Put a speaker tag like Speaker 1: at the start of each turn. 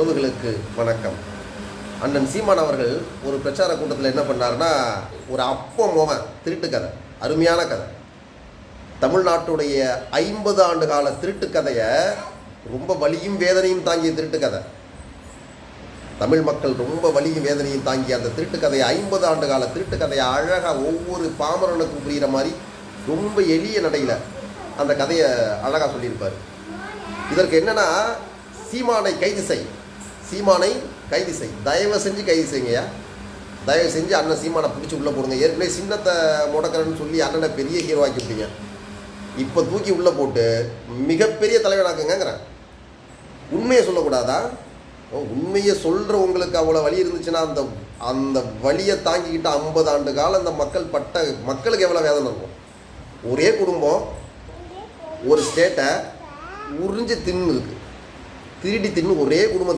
Speaker 1: உறவுகளுக்கு வணக்கம். அண்ணன் சீமான் அவர்கள் ஒரு பிரச்சார கூட்டத்தில் என்ன பண்ணார்னா, ஒரு அப்பம் திருட்டு கதை, அருமையான கதை, தமிழ்நாட்டுடைய 50 ஆண்டு கால திருட்டு கதையை, ரொம்ப வலியும் வேதனையும் தாங்கிய திருட்டு கதை, தமிழ் மக்கள் ரொம்ப வலியும் வேதனையும் தாங்கிய அந்த திருட்டு கதையை, 50 ஆண்டு கால திருட்டு கதையை அழகாக ஒவ்வொரு பாமரனுக்கும் புரிகிற மாதிரி ரொம்ப எளிய நடையில் அந்த கதையை அழகாக சொல்லியிருப்பார். இதற்கு என்னென்னா, சீமானை கைது செய், தயவு செஞ்சு கைது செய்யுங்கய்யா, தயவு செஞ்சு அண்ணன் சீமானை பிடிச்சி உள்ளே போடுங்க. ஏற்கனவே சின்னத்தை முடக்கிறேன்னு சொல்லி அண்ணனை பெரிய ஹீரோ ஆக்கி விட்டீங்க, இப்போ தூக்கி உள்ளே போட்டு மிகப்பெரிய தலைவனாக்குங்கிறேன். உண்மையை சொல்லக்கூடாதா? உண்மையை சொல்கிறவங்களுக்கு அவ்வளோ வலி இருந்துச்சுன்னா அந்த அந்த வலியை தாங்கிக்கிட்டு 50 ஆண்டு காலம் அந்த மக்களுக்கு எவ்வளோ வேதனை இருக்கும். ஒரே குடும்பம் ஒரு ஸ்டேட்டை உறிஞ்சு தின்னு இருக்கு, திருடி தின்னு ஒரே குடும்பம்